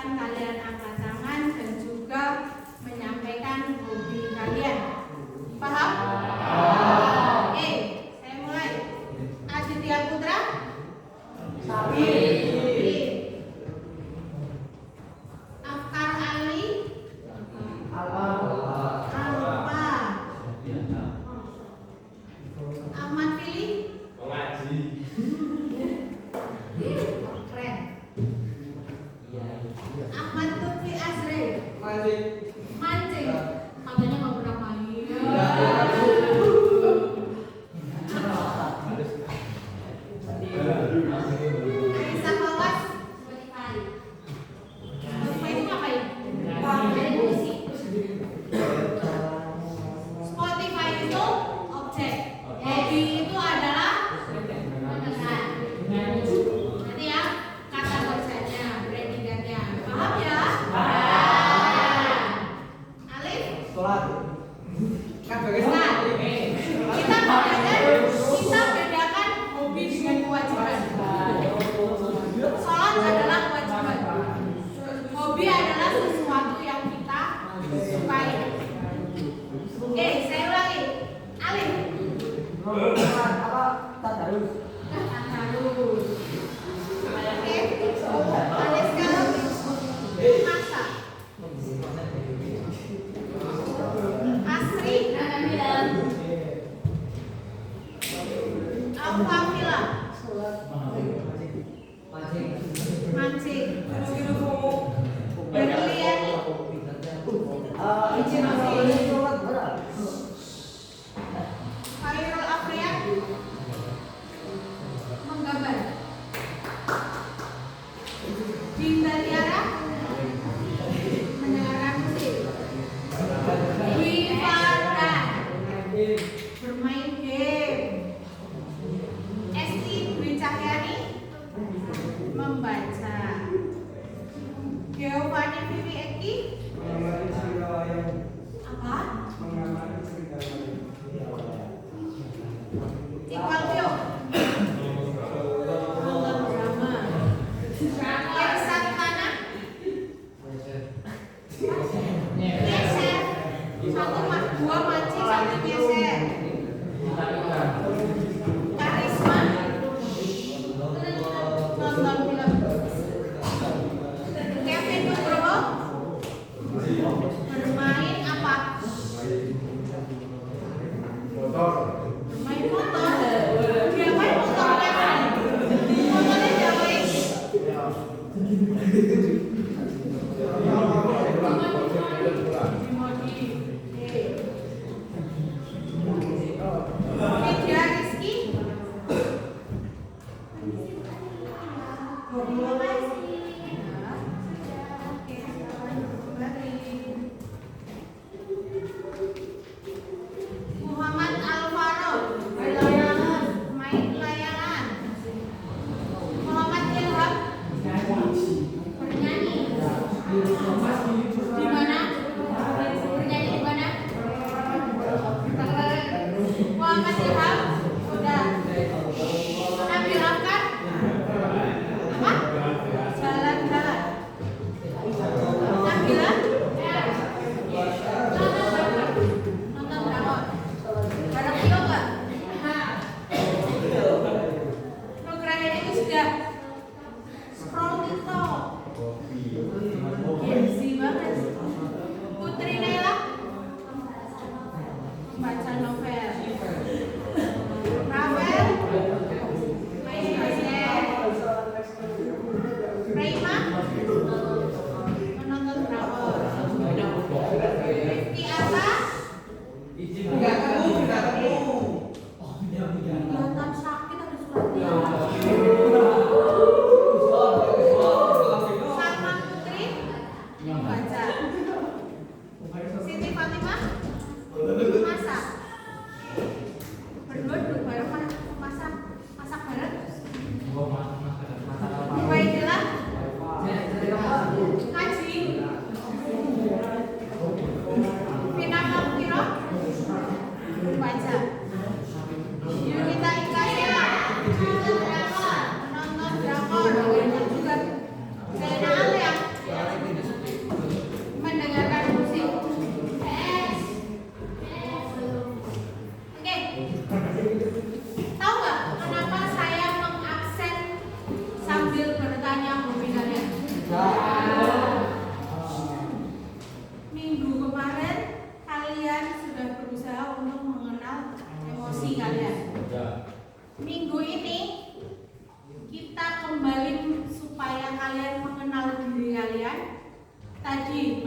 Silakan kalian angkat tangan dan juga menyampaikan hobi kalian. Paham? Oke, saya mulai. Aditya Putra. Sapi. Afkar Ali. Alpa. Ahmad Fili. Keren. Ahmad Lutfi Azri. Mancing. Katanya nggak pernah main. Aisyah Fawas. Spotify itu ngapain? Dari musik. Spotify itu objek. Hobi itu adalah mendengar. Nanti ya kata kerjanya, predikatnya. Paham ya? Alif. Nah, kita bedakan hobi dengan kewajiban. Sholat adalah kewajiban. Hobi adalah sesuatu yang kita sukai. Oke, saya ulangi. Alif. Tadarus. Oke. Alif sekarang masak. Asri. Alfamila. Mancing. Berlian. Khairul Afriyat. Menggambar. Dinda Tiara. Mendengarkan musik. Wifarda. Bermain game. Esti Dwi Cahyani. Membaca. Giovanni Vivi Eki. Apa? Iqbal Tio. Nonton drama. Irsan Tana. Geser. Dua mancing, satu geser. Karisma. Nonton film. Kevin Nugroho. Bermain apa? Bermain motor. Dia main motornya kan? Motornya dia main. Widya Rizky. Muhammad Alvaro. Main layangan. Muhammad Ilham. Bernyanyi. Di mana? Bernyanyi di mana? Muhammad Ilham. Udah. Nabil Afkar. Apa? Jalan-jalan. Nabila. Nonton drakor. Bareng Tio nggak? Program ini sudah scroll TikTok. Easy banget. Putri Nela. Baca novel. Ravel. Main basket. Prima. Menonton drakor. Rifki Asa. Kelihatan sakit ada suratnya. Salma Putri. Baca. Siti Fatimah. Masak. Berdua duduk bareng masak. Masak bareng. Ubaidillah.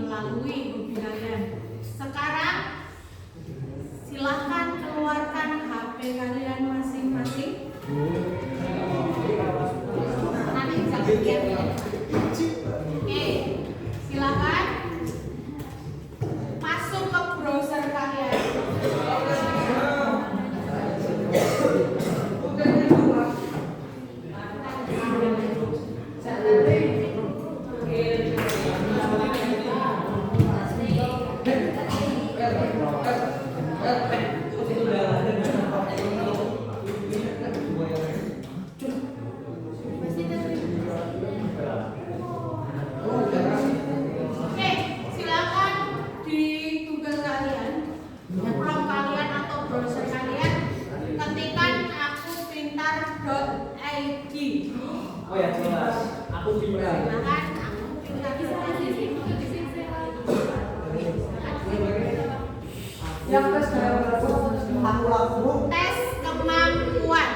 melalui hobi kalian. Sekarang silahkan keluarkan HP kalian masing-masing. Nanti bisa lihat ya. Oke, silahkan masuk ke browser kalian. Oke, silakan di Google kalian, Chrome kalian atau browser kalian, ketikkan akupintar.id. Oh ya jelas, aku pintar. Silakan akupintar. Yang tes aku Tes kemampuan.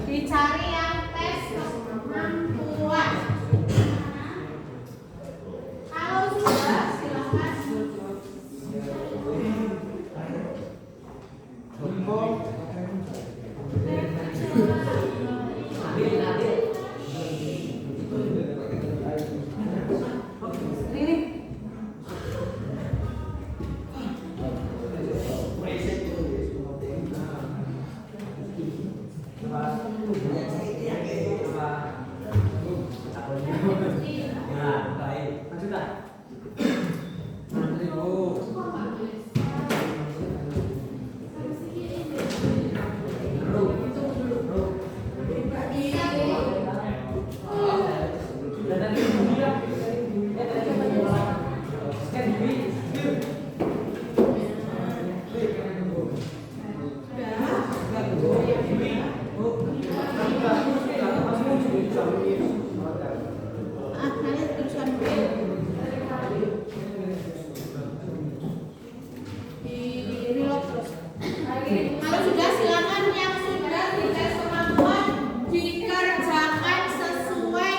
Dicari yang tes kemampuan. Kalau sudah, silakan. Nah, baik. Lanjutkan. Kalian tuliskan dulu. Di reload terus. Kalau sudah, silakan yang sudah dites kemampuan dikerjakan sesuai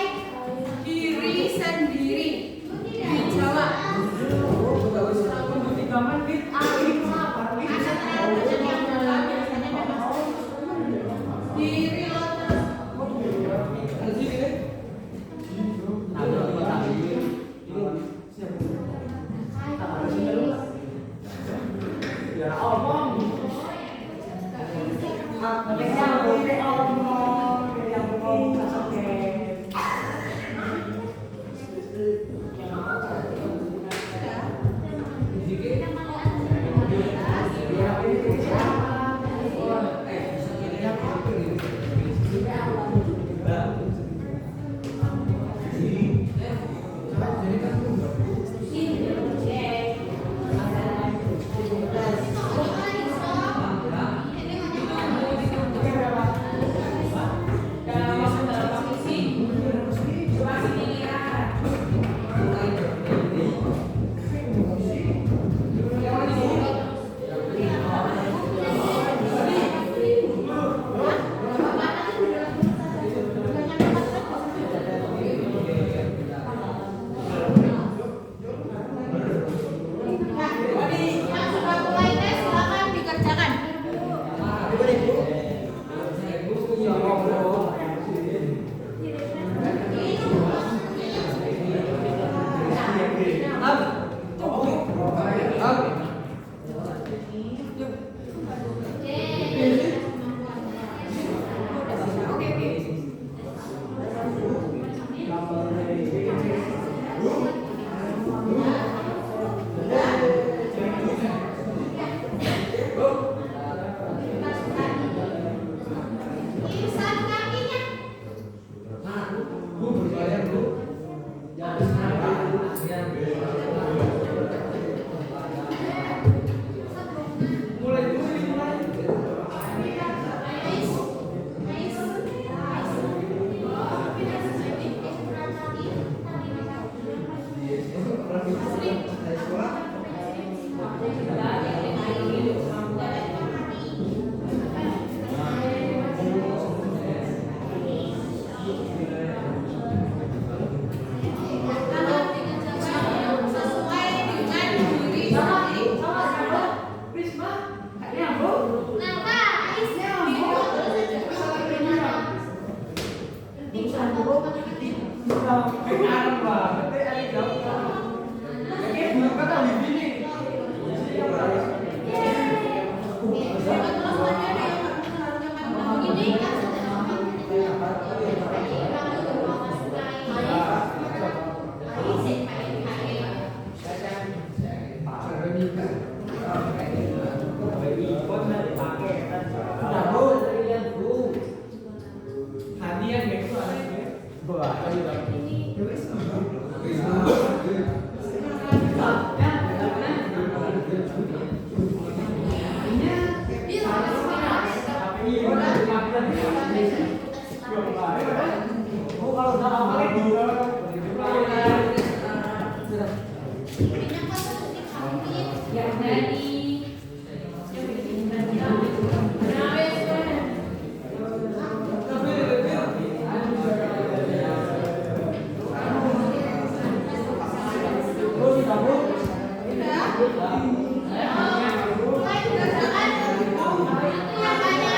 diri sendiri. Dijawab. Ada terlalu banyak yang dalam, biasanya memang di reload terus.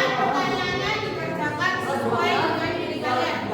Pertanyaannya dikerjakan sesuai dengan diri kalian.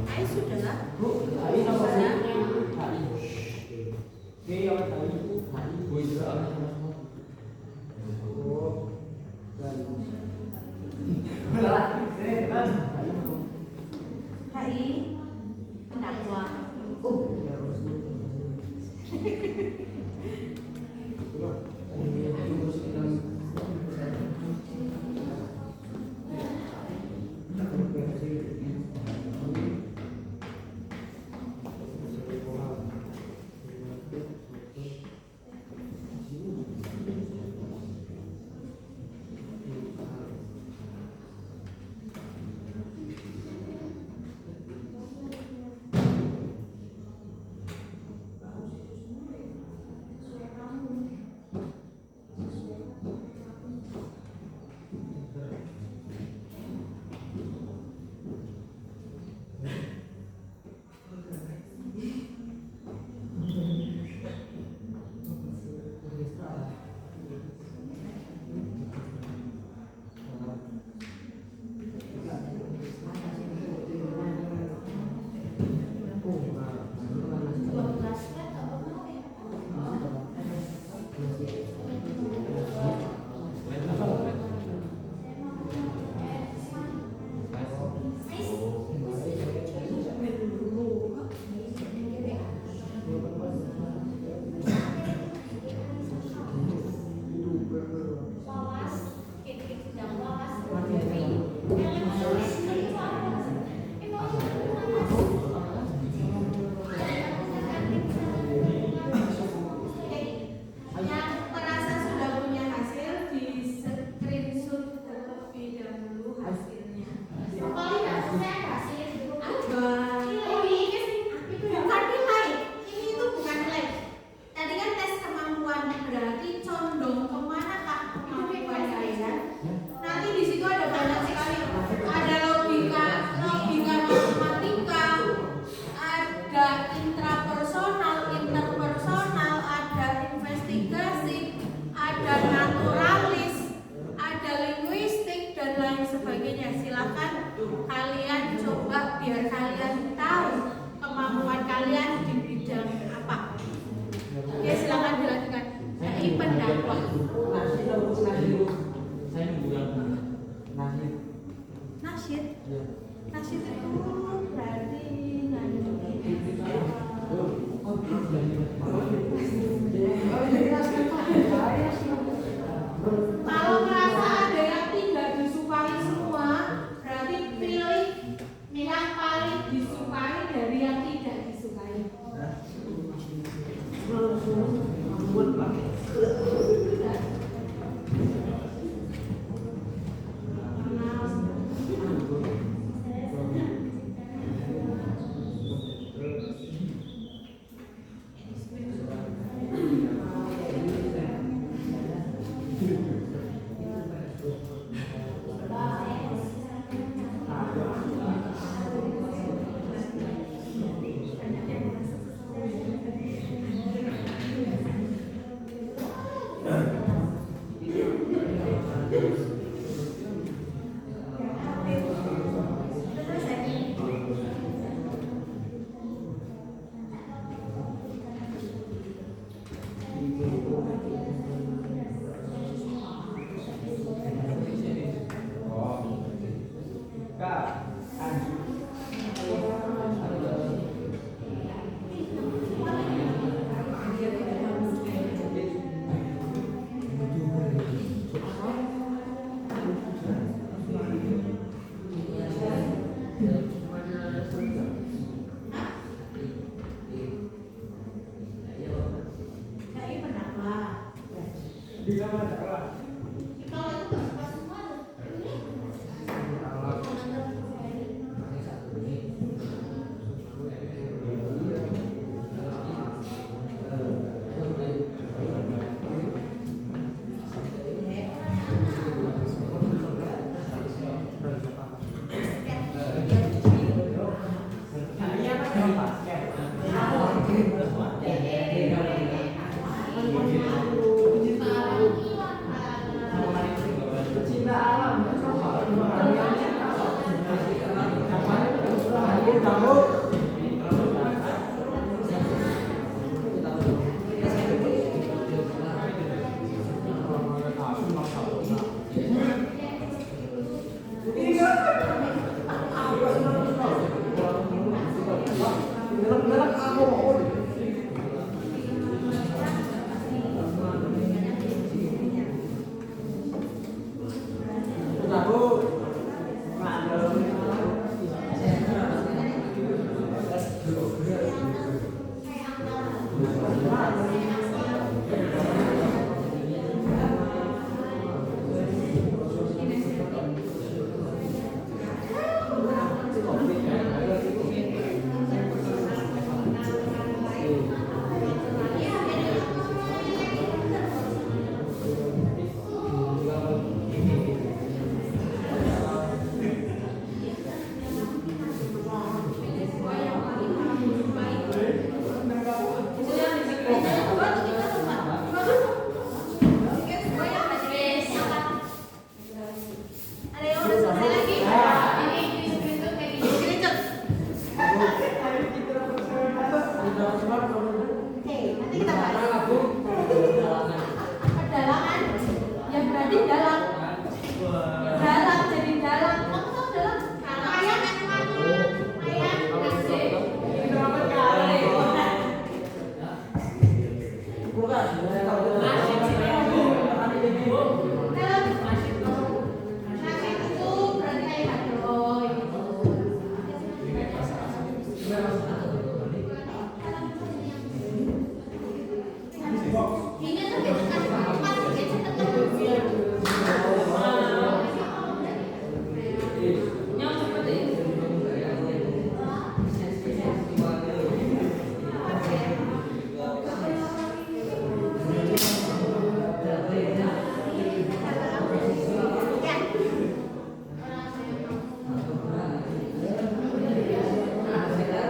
Hai sudah. Bu, HI nomor HI. Oke, yang HI itu HI. Bu juga ada sama-sama. Oh. Dan HI pendakwa. Kalian coba biar kalian tahu kemampuan kalian di bidang apa. Oke, silakan dilanjutkan. HI pendakwa. Saya menggunakan nasib. Nasyid. Nasyid itu berarti kalau merasa ada yang tidak disukai semua, berarti pilih yang paling disukai dari yang tidak disukai.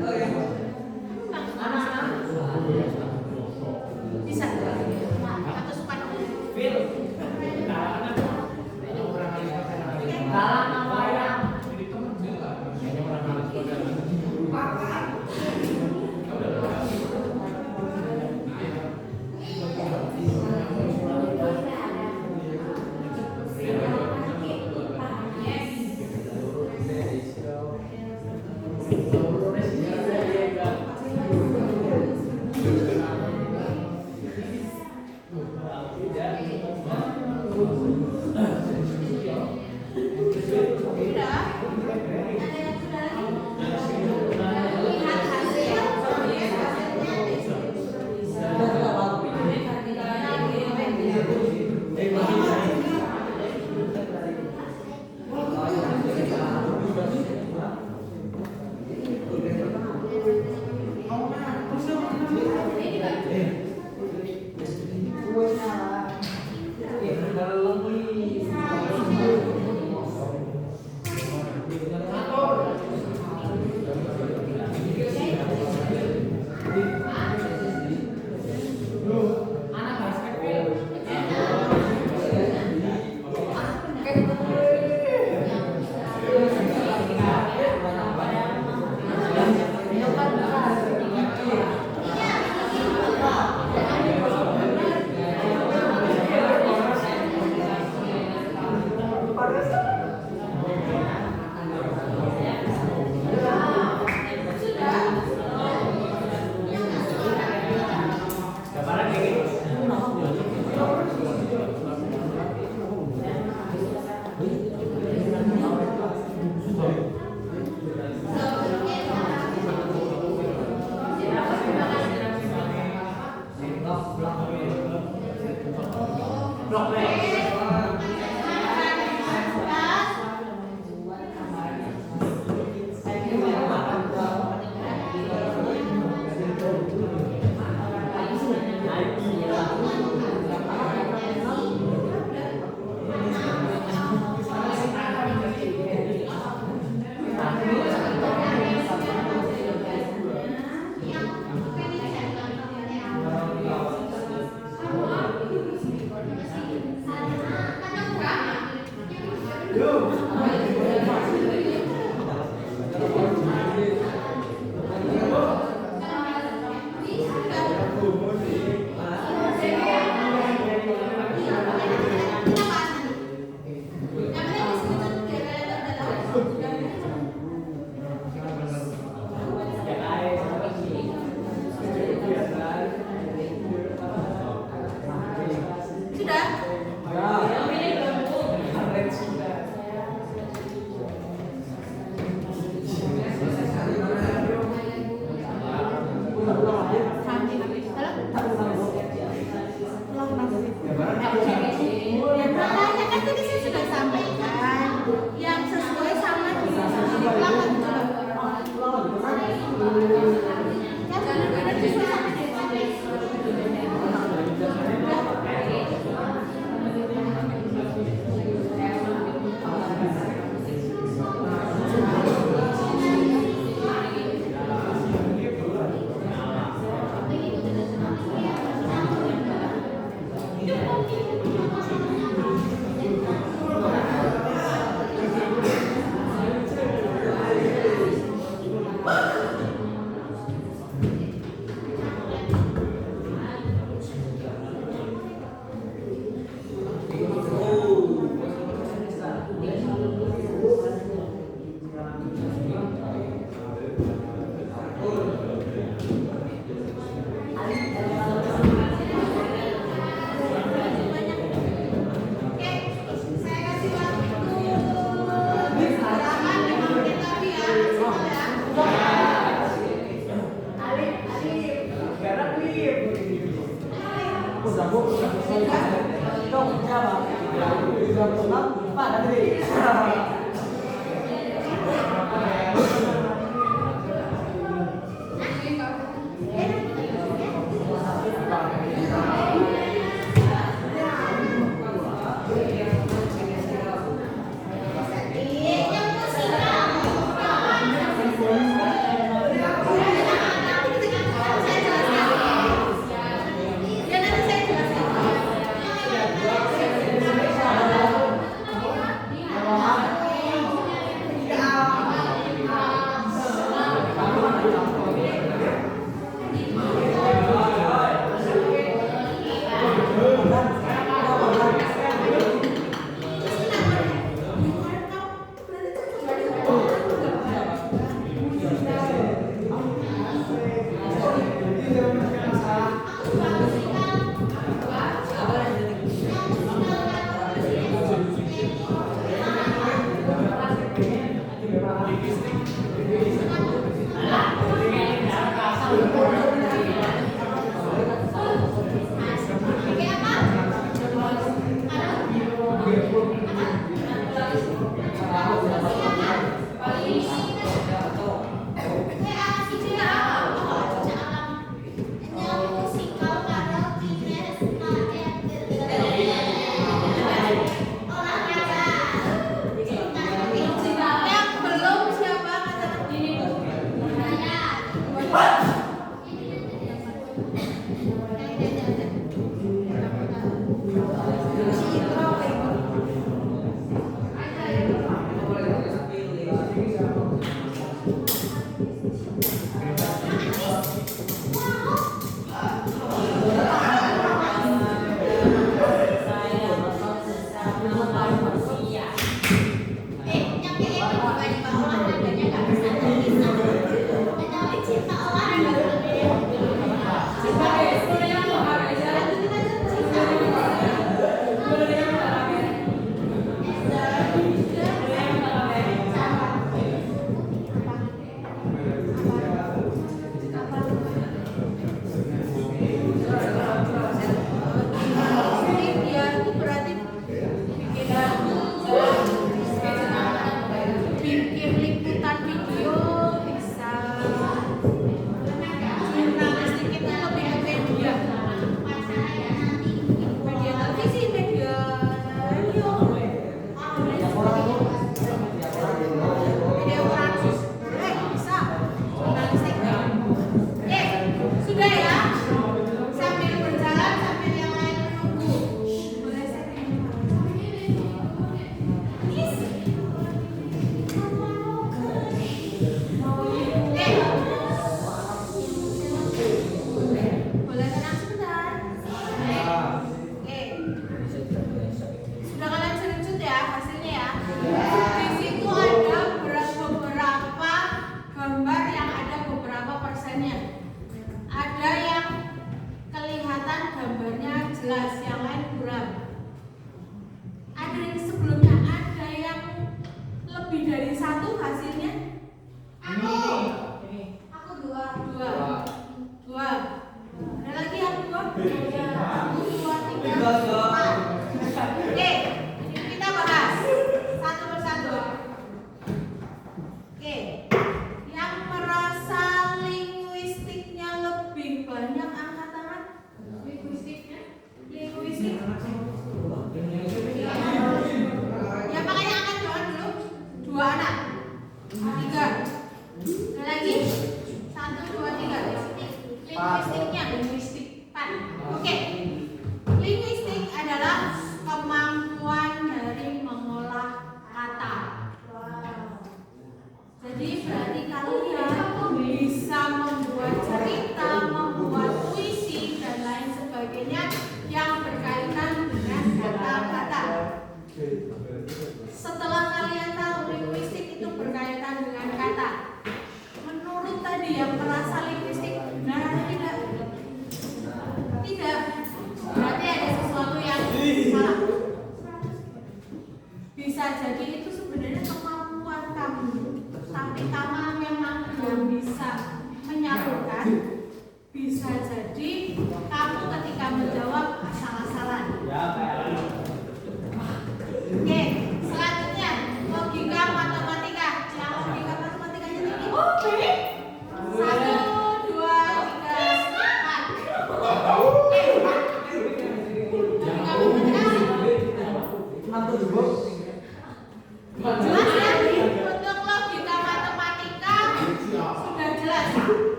Oh ya.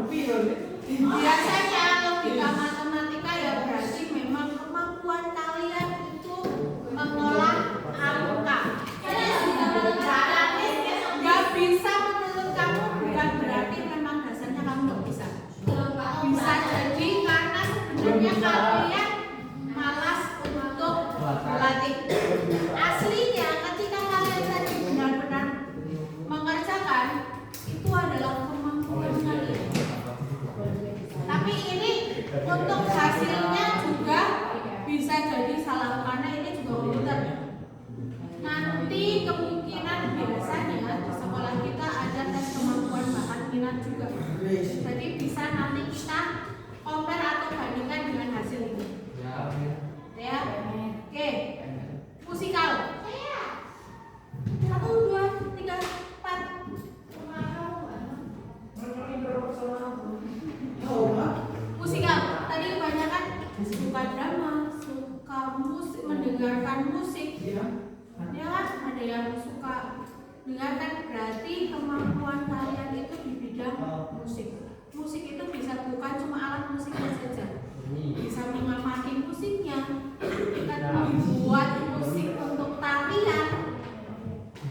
Biasanya logika matematika ya berarti memang kemampuan kalian itu mengolah angka. Nggak bisa menurut kamu bukan berarti memang dasarnya kamu nggak bisa. Bisa jadi karena sebenarnya kalian malas untuk berlatih. Aslinya ketika kalian tadi benar-benar mengerjakan itu adalah kemampuan kalian. Tapi ini untuk hasilnya juga bisa jadi salah karena ini juga komputer. Nanti kemungkinan biasanya di sekolah kita ada tes kemampuan bakat minat juga. Jadi bisa nanti kita compare atau bandingkan dengan hasil ini. Ya, oke. Musikal. 1, 2, 3, 4. Musikal. Tadi kebanyakan suka drama, suka musik, mendengarkan musik. Ya kan? Ada yang suka dengarkan, berarti kemampuan kalian itu di bidang musik. Musik itu bisa bukan cuma alat musiknya saja. Bisa mengamati musiknya, kita membuat musik untuk tarian,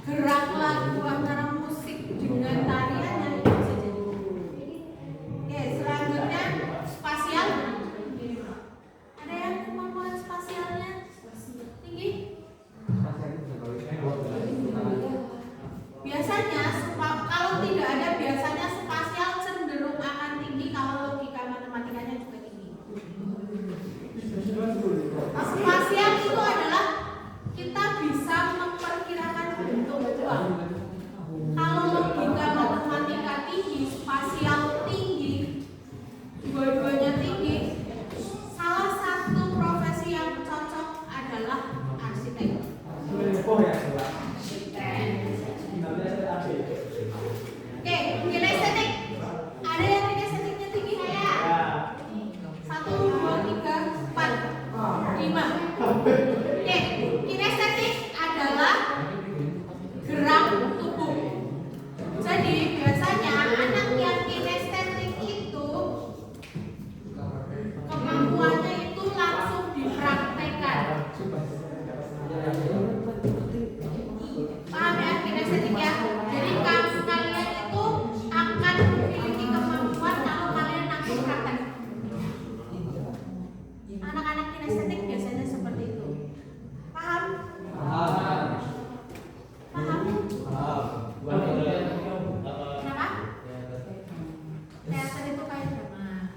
gerak lagu antara musik dengan tariannya itu bisa jadi. Oke, selanjutnya spasial. Ada yang kemampuan spasialnya tinggi? Biasanya kalau tidak ada biasanya spasial cenderung akan tinggi kalau logika matematikanya juga tinggi. Spasial itu adalah kita bisa memperkirakan bentuk uang. Kalau logika matematika tinggi, spasial tinggi, dua-duanya tinggi, salah satu profesi yang cocok adalah arsitek. Oke, kinestetik. Ada yang kinestetiknya tinggi? 1, 2, 3, 4, 5. Oke, kinestetik adalah gerak tubuh. Jadi biasanya anak yang kinestetik itu kemampuannya itu langsung dipraktekkan. Paham ya kinestetik ya? Jadi kalian itu akan memiliki kemampuan kalau kalian langsung praktek. Anak-anak kinestetik biasanya seperti itu. Paham? Paham? Kenapa? Teater itu kayak drama.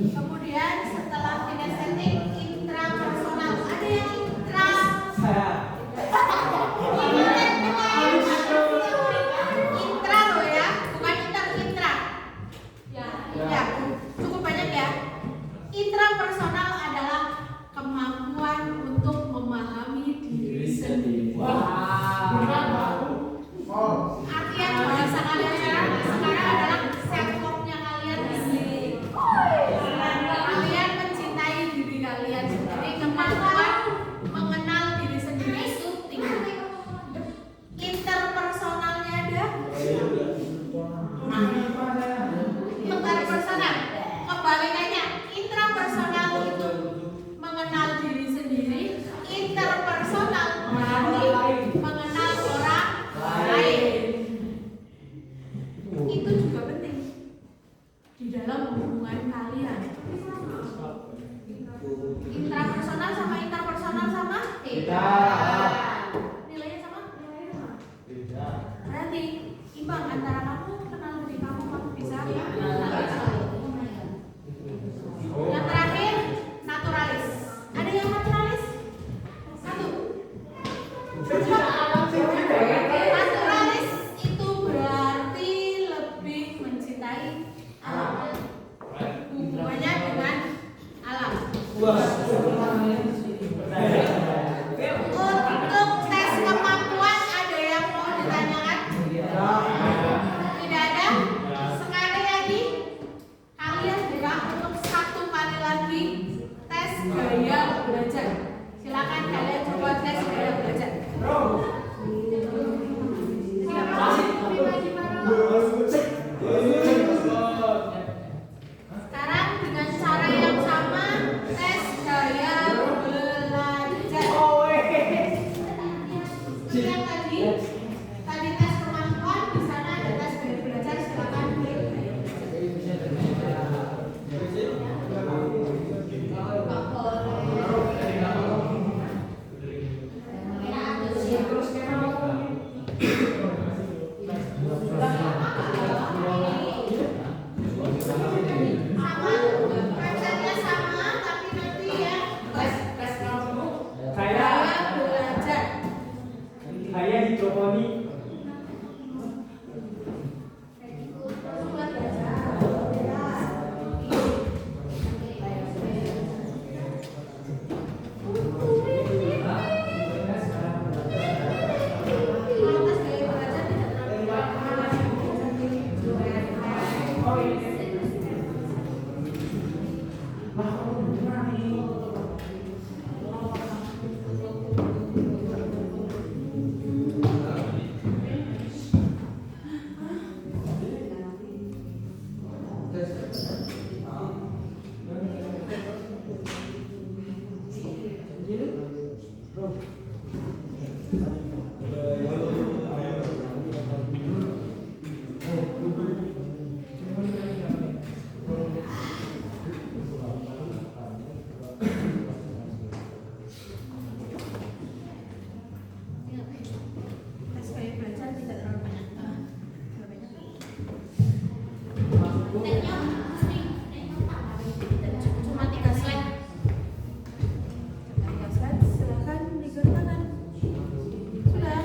Kemudian setelah kinestetik, intrapersonal. Ada yang intra? Intra loh ya, bukan intra. Ya, cukup banyak ya. Intrapersonal adalah kemampuan untuk memahami diri sendiri. Artian bahasa kalian sekarang adalah self-love-nya kalian sendiri. Kalian mencintai diri kalian sendiri, kemampuan mengenal diri sendiri itu tinggi. Interpersonalnya ada? Interpersonal. Kebalikannya, intrapersonal itu mengenal diri sendiri, interpersonal berarti mengenal orang lain. Itu juga penting di dalam hubungan kalian. Intrapersonal sama interpersonal sama? Tidak. Nilainya sama? Berarti imbang antara kamu kenal diri kamu bisa yang terakhir, naturalis. Ada yang naturalis? 1. Naturalis itu berarti lebih mencintai alam. Hubungannya dengan alam. Tes kayak belajar tidak terlalu banyak. Cuma 3 slide. 3 slide, silakan dikerjakan. Sudah.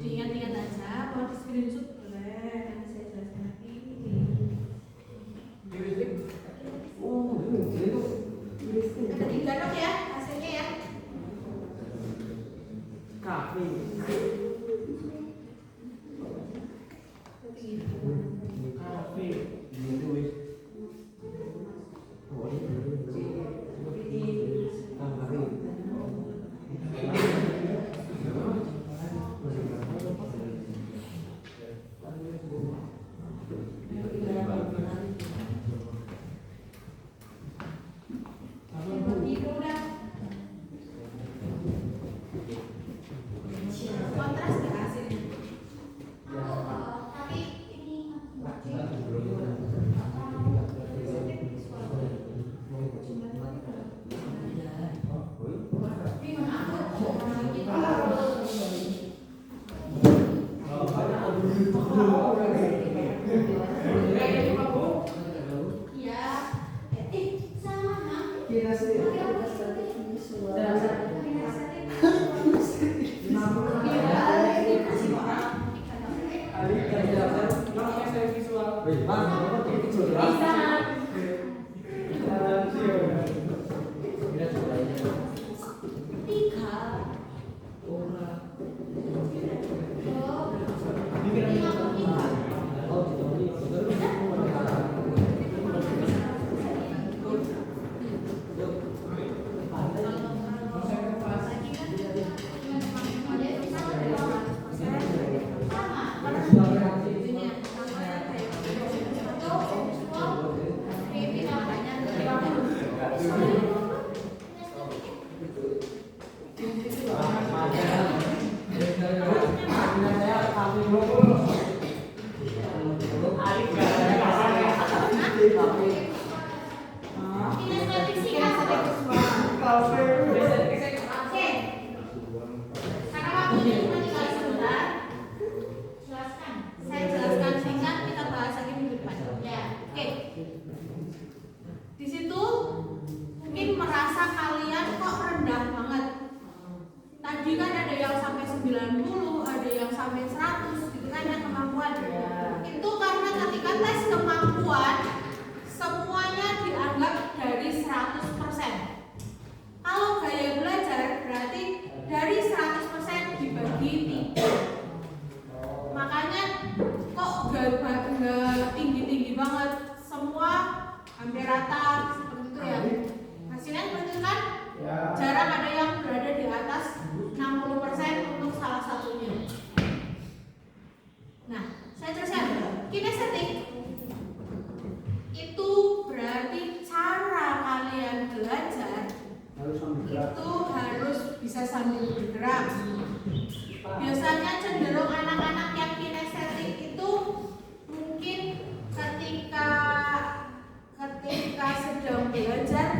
Diingat-ingat aja, kalau di screenshot boleh, nanti saya jelaskan lagi. Ada 3 dong ya, hasilnya ya. Kafe. Kafe. Gitu wis. Oh, ini. Ibu udah kontras nggak hasilnya? Di situ mungkin merasa kalian kok rendah banget. Tadi kan ada yang sampai 90, ada yang sampai 100 gitu kan ya kemampuan. Itu karena ketika tes kemampuan semuanya dianggap dari 100%. Kalau gaya belajar berarti dari 100% dibagi 3. Makanya kok gak tinggi-tinggi banget, semua hampir rata seperti itu ya. Hasilnya seperti itu kan? Jarang ada yang berada di atas 60% untuk salah satunya. Nah, saya teruskan. Kinestetik itu berarti cara kalian belajar itu harus bisa sambil bergerak. Biasanya cenderung anak-anak yang kinestetik itu mungkin ketika sedang belajar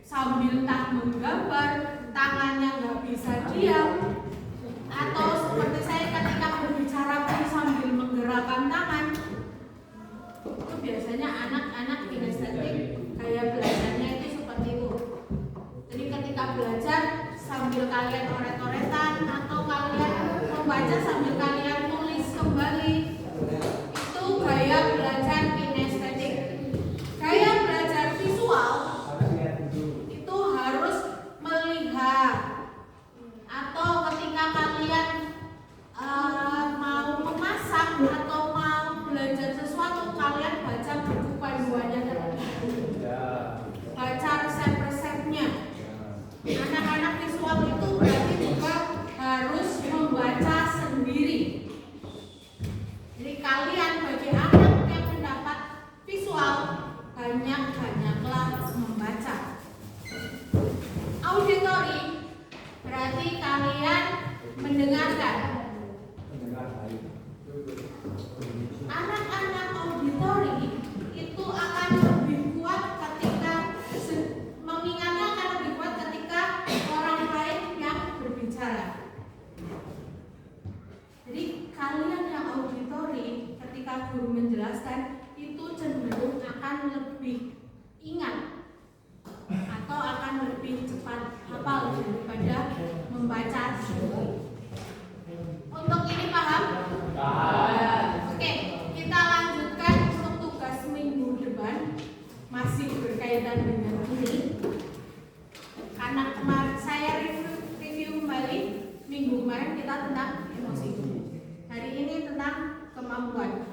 sambil tak menggambar, tangannya nggak bisa diam, atau seperti saya ketika berbicara pun sambil menggerakkan tangan. Itu biasanya anak-anak kinestetik gaya belajarnya itu seperti itu. Jadi ketika belajar sambil kalian oret-oretan atau kalian membaca sambil kalian tulis kembali, itu gaya belajar kinestetik. Gaya belajar visual itu harus melihat, atau ketika kalian mau memasak atau mau belajar sesuatu, kalian baca buku panduannya terlebih dahulu, baca resep-resepnya. Anak-anak visual itu berarti juga harus membaca sendiri. Jadi kalian bagi anak yang mendapat visual, banyak-banyaklah membaca. Auditory berarti berarti kalian mendengarkan. Anak-anak auditori itu akan lebih kuat ketika mengingatnya akan lebih kuat ketika orang lain yang berbicara. Jadi kalian yang auditori ketika guru menjelaskan itu cenderung akan lebih ingat atau akan lebih cepat hafal daripada membaca sendiri. Untuk ini paham? Oke, kita lanjutkan untuk tugas minggu depan, masih berkaitan dengan ini. Karena kemarin saya review kembali minggu kemarin kita tentang emosi. Hari ini tentang kemampuan.